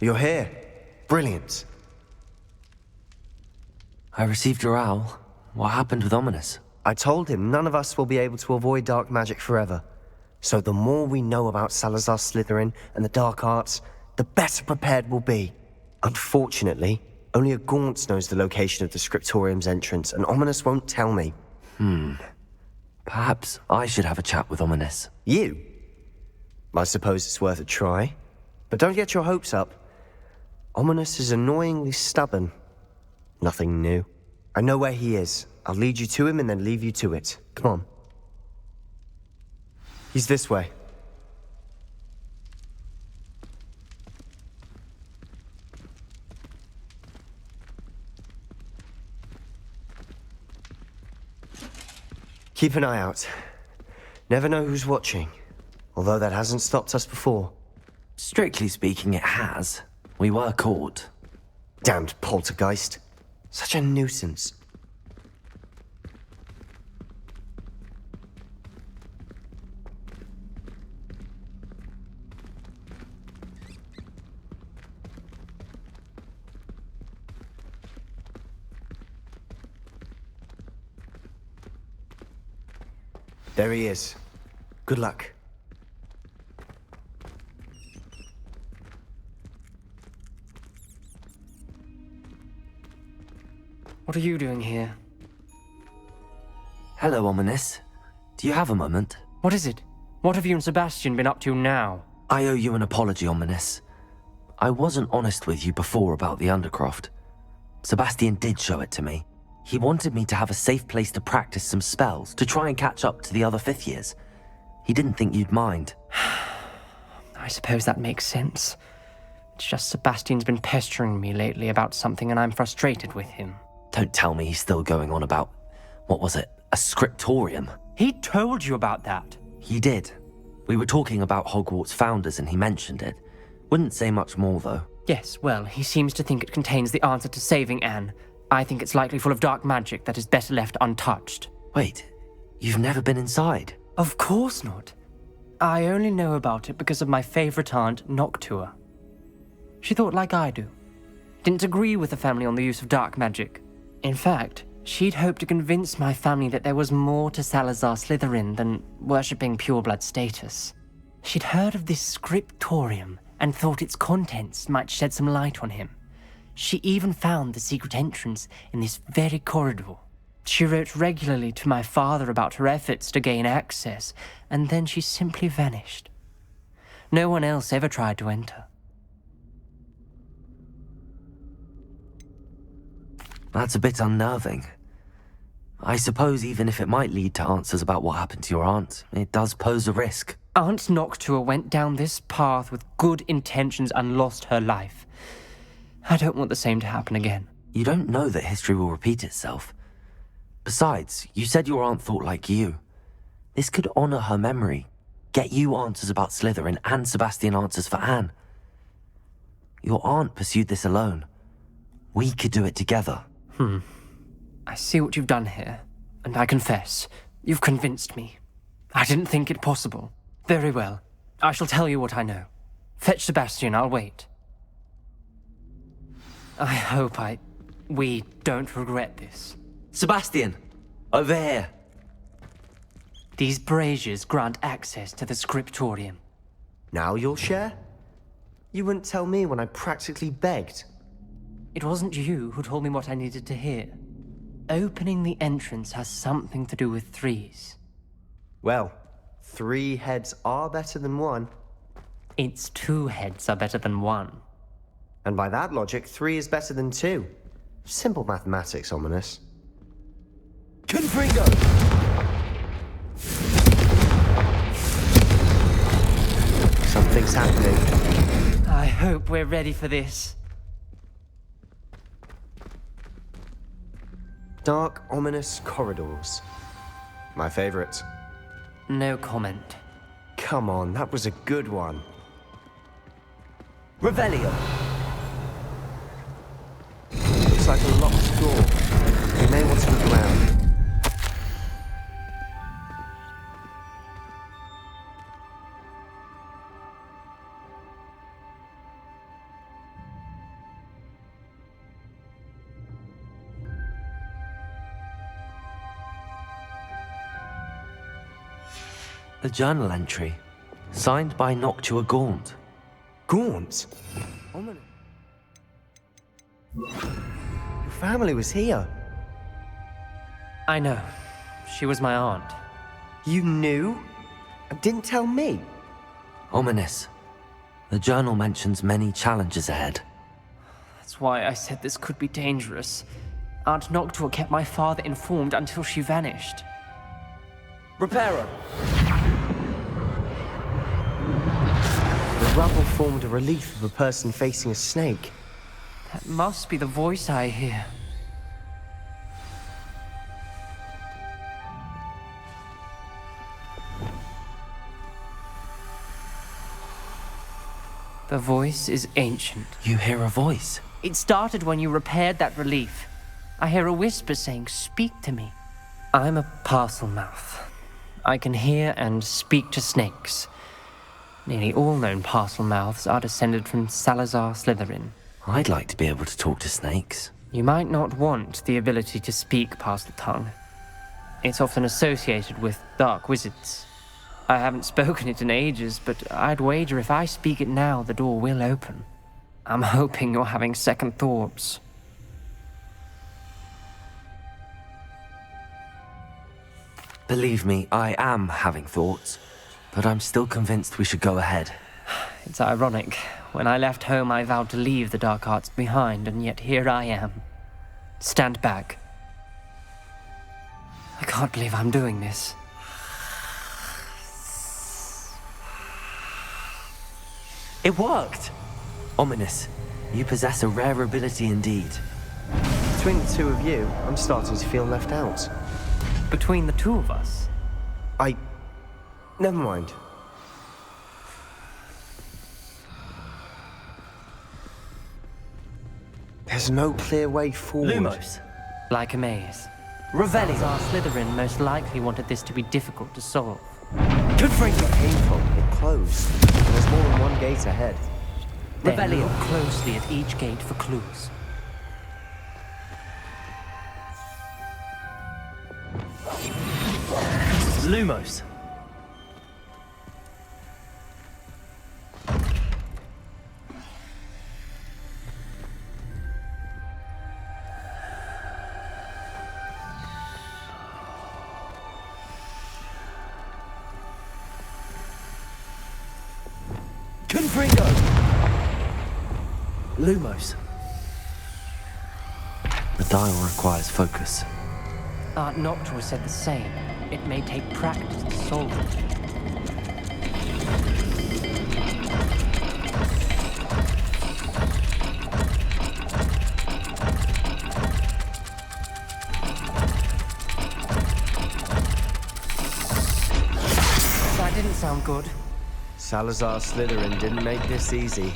You're here. Brilliant. I received your owl. What happened with Ominous? I told him none of us will be able to avoid dark magic forever. So the more we know about Salazar Slytherin and the dark arts, the better prepared we'll be. Unfortunately, only a Gaunt knows the location of the Scriptorium's entrance, and Ominous won't tell me. Perhaps I should have a chat with Ominous. You? I suppose it's worth a try. But don't get your hopes up. Ominous is annoyingly stubborn. Nothing new. I know where he is. I'll lead you to him and then leave you to it. Come on. He's this way. Keep an eye out. Never know who's watching. Although that hasn't stopped us before. Strictly speaking, it has. We were caught. Damned poltergeist. Such a nuisance. There he is. Good luck. What are you doing here? Hello, Ominous. Do you have a moment? What is it? What have you and Sebastian been up to now? I owe you an apology, Ominous. I wasn't honest with you before about the Undercroft. Sebastian did show it to me. He wanted me to have a safe place to practice some spells, to try and catch up to the other fifth years. He didn't think you'd mind. I suppose that makes sense. It's just Sebastian's been pestering me lately about something and I'm frustrated with him. Don't tell me he's still going on about, what was it, a scriptorium? He told you about that. He did. We were talking about Hogwarts founders and he mentioned it. Wouldn't say much more though. Yes, well, he seems to think it contains the answer to saving Anne. I think it's likely full of dark magic that is better left untouched. Wait, you've never been inside? Of course not. I only know about it because of my favorite aunt, Noctua. She thought like I do. Didn't agree with the family on the use of dark magic. In fact, she'd hoped to convince my family that there was more to Salazar Slytherin than worshipping pureblood status. She'd heard of this scriptorium and thought its contents might shed some light on him. She even found the secret entrance in this very corridor. She wrote regularly to my father about her efforts to gain access, and then she simply vanished. No one else ever tried to enter. That's a bit unnerving. I suppose even if it might lead to answers about what happened to your aunt, it does pose a risk. Aunt Noctua went down this path with good intentions and lost her life. I don't want the same to happen again. You don't know that history will repeat itself. Besides, you said your aunt thought like you. This could honor her memory, get you answers about Slytherin and Sebastian answers for Anne. Your aunt pursued this alone. We could do it together. I see what you've done here, and I confess, you've convinced me. I didn't think it possible. Very well. I shall tell you what I know. Fetch Sebastian, I'll wait. I hope we don't regret this. Sebastian! Over here! These braziers grant access to the scriptorium. Now you'll share? You wouldn't tell me when I practically begged. It wasn't you who told me what I needed to hear. Opening the entrance has something to do with threes. Well, 3 heads are better than 1. Its 2 heads are better than 1. And by that logic, 3 is better than 2. Simple mathematics, Ominous. Confringo! Something's happening. I hope we're ready for this. Dark, ominous corridors. My favorite. No comment. Come on, that was a good one. Revelio! Looks like a locked door. We may want to look around. A journal entry, signed by Noctua Gaunt. Gaunt? Ominous. Your family was here. I know. She was my aunt. You knew? And didn't tell me? Ominous. The journal mentions many challenges ahead. That's why I said this could be dangerous. Aunt Noctua kept my father informed until she vanished. Reparo! The rubble formed a relief of a person facing a snake. That must be the voice I hear. The voice is ancient. You hear a voice? It started when you repaired that relief. I hear a whisper saying, "Speak to me." I'm a parcel mouth. I can hear and speak to snakes. Nearly all known parcel mouths are descended from Salazar Slytherin. I'd like to be able to talk to snakes. You might not want the ability to speak parcel tongue. It's often associated with dark wizards. I haven't spoken it in ages, but I'd wager if I speak it now, the door will open. I'm hoping you're having second thoughts. Believe me, I am having thoughts, but I'm still convinced we should go ahead. It's ironic. When I left home, I vowed to leave the dark arts behind, and yet here I am. Stand back. I can't believe I'm doing this. It worked! Ominous, you possess a rare ability indeed. Between the two of you, I'm starting to feel left out. Between the two of us? Never mind. There's no clear way forward. Lumos. Like a maze. Revelio. Salazar Slytherin most likely wanted this to be difficult to solve. Confringo came from, it closed. There's more than one gate ahead. Then Revelio. look closely at each gate for clues. Lumos. Confringo. Lumos. The dial requires focus. Aunt Noctua said the same. It may take practice to solve it. That didn't sound good. Salazar Slytherin didn't make this easy.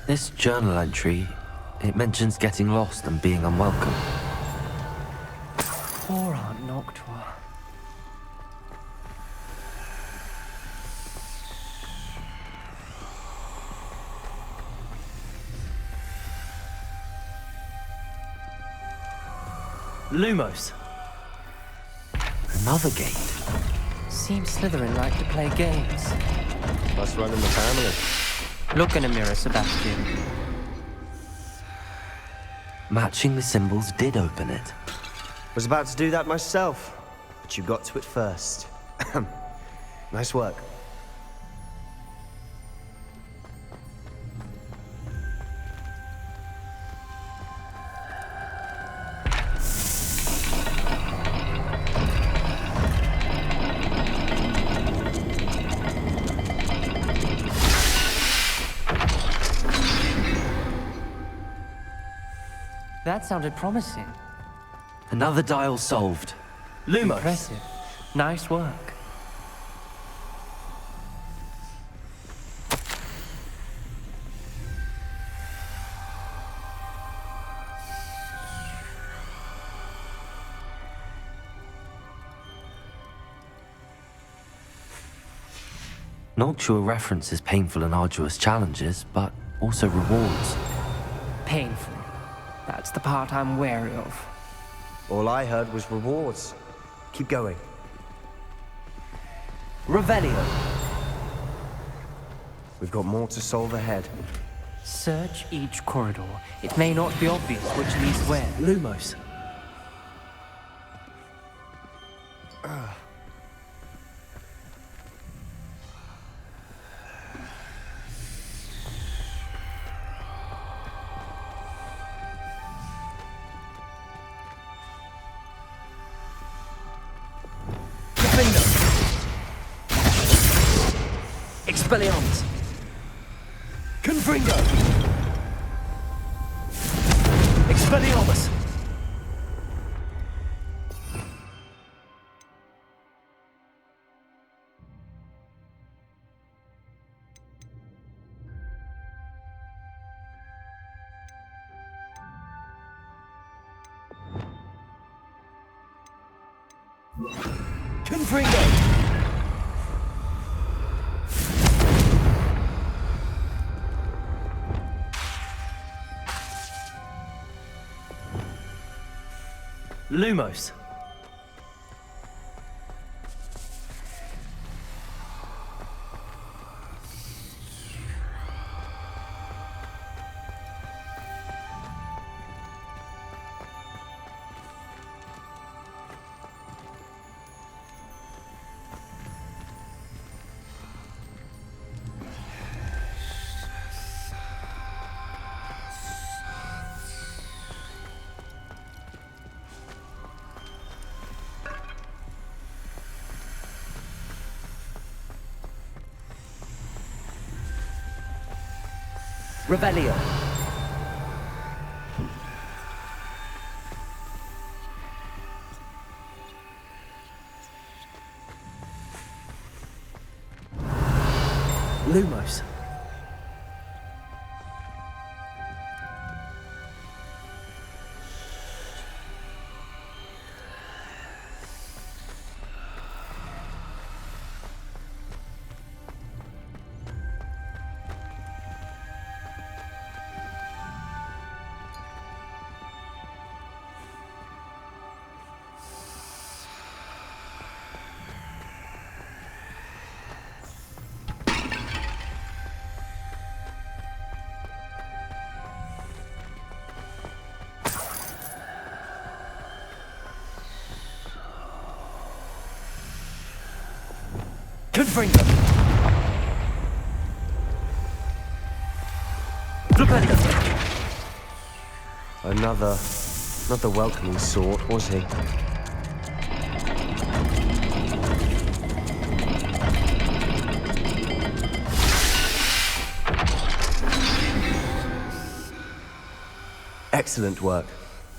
This journal entry, it mentions getting lost and being unwelcome. Poor Aunt Noctua. Lumos. Another gate. Seems Slytherin like to play games. Must run in the family. Look in a mirror, Sebastian. Matching the symbols did open it. Was about to do that myself, but you got to it first. Nice work. That sounded promising. Another dial solved. Lumos. Impressive. Nice work. Noctua references painful and arduous challenges, but also rewards. Painful. That's the part I'm wary of. All I heard was rewards. Keep going. Revelio. We've got more to solve ahead. Search each corridor. It may not be obvious which leads where. Lumos. Expelliarmus. Confringo! Expelliarmus! Confringo! Lumos. Revelio. Lumos. Confringo! Another welcoming sort, was he? Excellent work.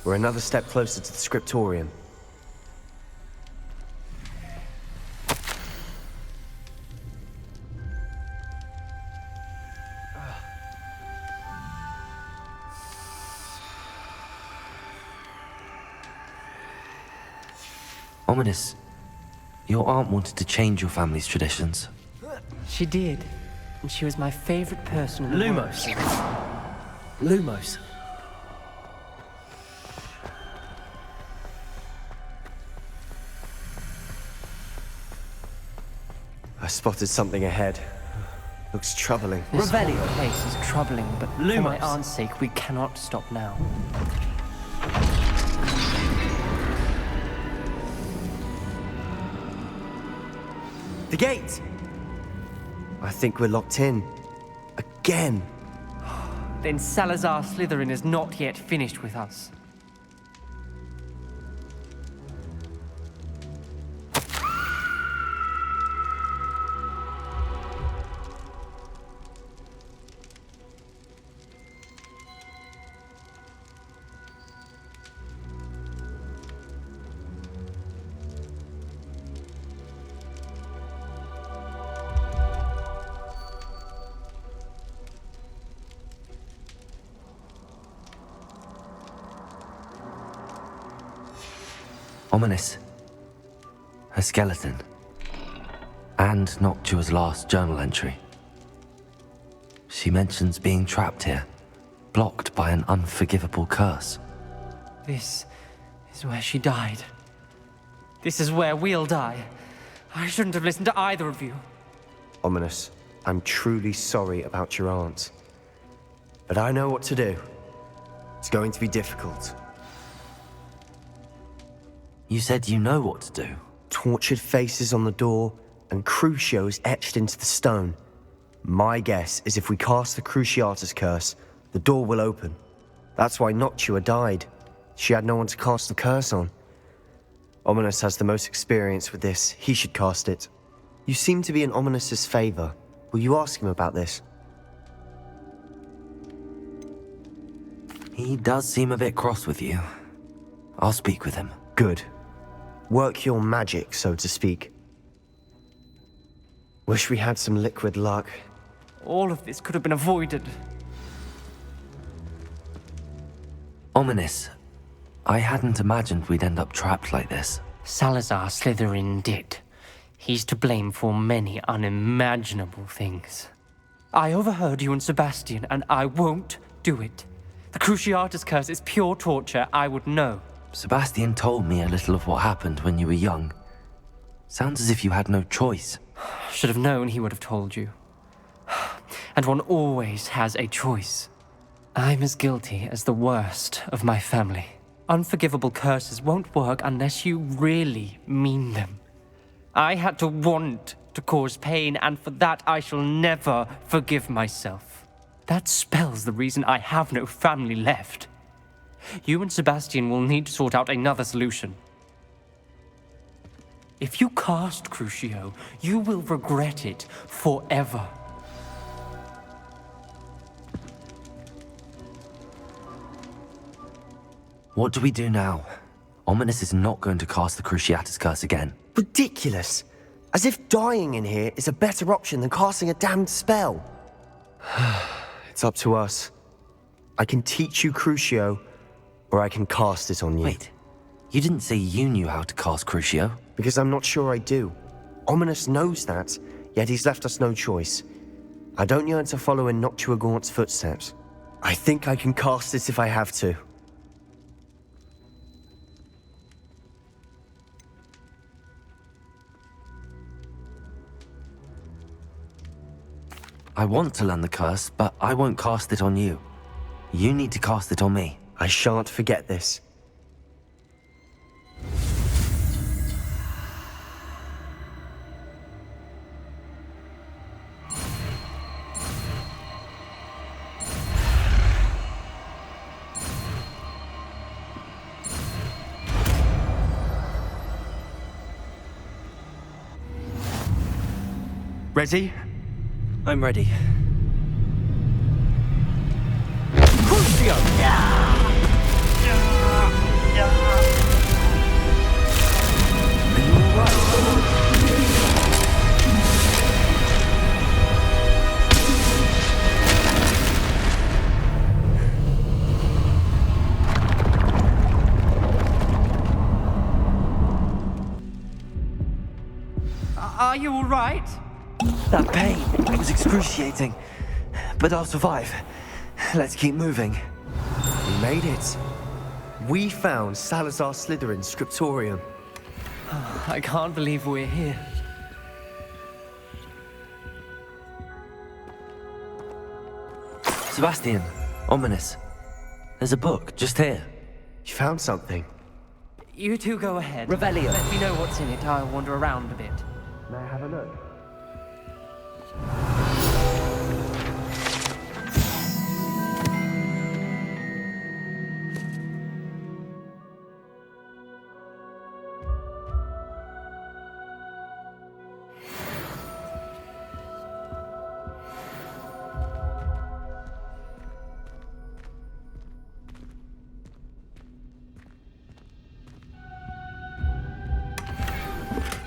We're another step closer to the scriptorium. Ominous, your aunt wanted to change your family's traditions. She did. And she was my favorite person in the world. Lumos. Lumos. I spotted something ahead. Looks troubling. This whole place is troubling, but for my Lumos. aunt's sake, we cannot stop now. The gate! I think we're locked in. Again! Then Salazar Slytherin is not yet finished with us. Ominous. Her skeleton. Anne. and Noctua's last journal entry. She mentions being trapped here, blocked by an unforgivable curse. This is where she died. This is where we'll die. I shouldn't have listened to either of you. Ominous, I'm truly sorry about your aunt. But I know what to do. It's going to be difficult. You said you know what to do. Tortured faces on the door, and Crucios etched into the stone. My guess is if we cast the Cruciatus curse, the door will open. That's why Noctua died. She had no one to cast the curse on. Ominous has the most experience with this. He should cast it. You seem to be in Ominous's favor. Will you ask him about this? He does seem a bit cross with you. I'll speak with him. Good. Work your magic, so to speak. Wish we had some liquid luck. All of this could have been avoided. Ominous. I hadn't imagined we'd end up trapped like this. Salazar Slytherin did. He's to blame for many unimaginable things. I overheard you and Sebastian, and I won't do it. The Cruciatus curse is pure torture, I would know. Sebastian told me a little of what happened when you were young. Sounds as if you had no choice. Should have known he would have told you. And one always has a choice. I'm as guilty as the worst of my family. Unforgivable curses won't work unless you really mean them. I had to want to cause pain, and for that I shall never forgive myself. That spells the reason I have no family left. You and Sebastian will need to sort out another solution. If you cast Crucio, you will regret it forever. What do we do now? Ominous is not going to cast the Cruciatus curse again. Ridiculous! As if dying in here is a better option than casting a damned spell. It's up to us. I can teach you Crucio, or I can cast it on you. Wait, you didn't say you knew how to cast Crucio? Because I'm not sure I do. Ominous knows that, yet he's left us no choice. I don't yearn to follow in Noctua Gaunt's footsteps. I think I can cast it if I have to. I want to learn the curse, but I won't cast it on you. You need to cast it on me. I shan't forget this. Ready? I'm ready. Crucio! Are you all right? That pain, it was excruciating. But I'll survive. Let's keep moving. We made it. We found Salazar Slytherin's scriptorium. I can't believe we're here. Sebastian, Ominous. There's a book just here. You found something. You two go ahead. Revelio. Let me know what's in it. I'll wander around a bit. May I have a look?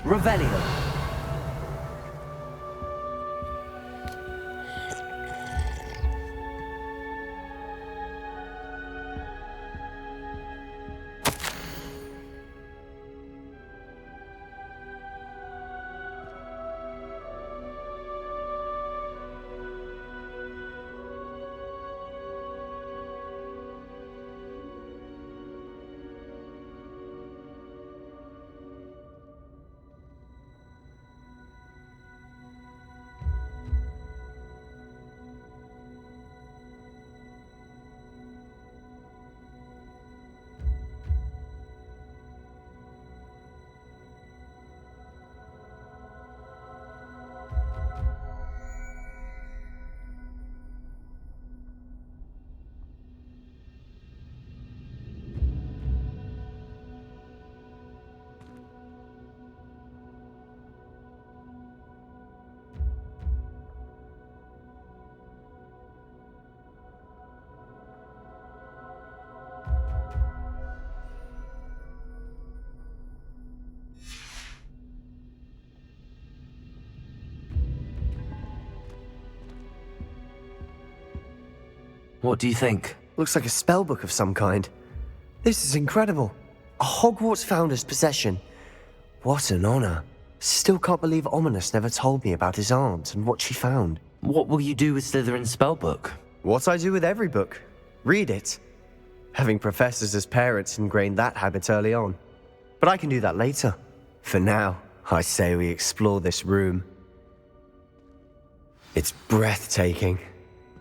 Revelio. What do you think? Looks like a spellbook of some kind. This is incredible. A Hogwarts founder's possession. What an honor. Still can't believe Ominous never told me about his aunt and what she found. What will you do with Slytherin's spellbook? What I do with every book. Read it. Having professors as parents ingrained that habit early on. But I can do that later. For now, I say we explore this room. It's breathtaking.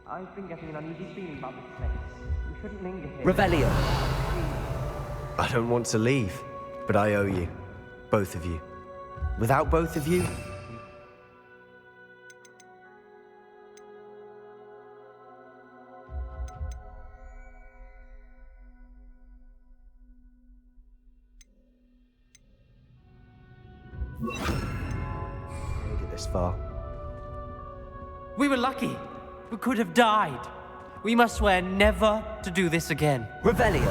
I've been getting an uneasy feeling about this place. We shouldn't linger here. Revelio. I don't want to leave, but I owe you. Both of you. Without both of you... made it this far. We were lucky. We could have died. We must swear never to do this again. Revelio.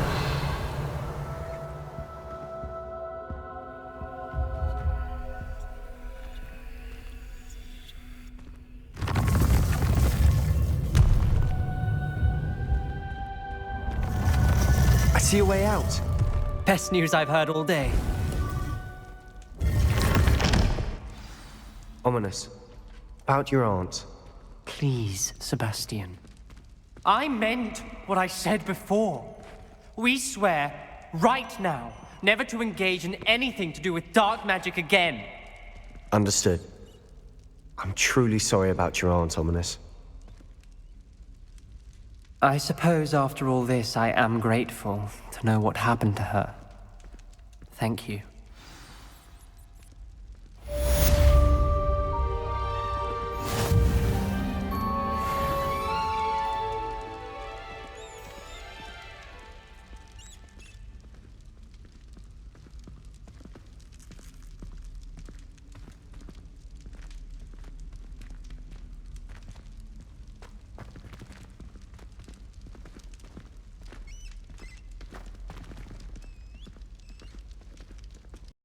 I see a way out. Best news I've heard all day. Ominous. About your aunt. Please, Sebastian. I meant what I said before. We swear, right now, never to engage in anything to do with dark magic again. Understood. I'm truly sorry about your aunt, Ominous. I suppose after all this, I am grateful to know what happened to her. Thank you.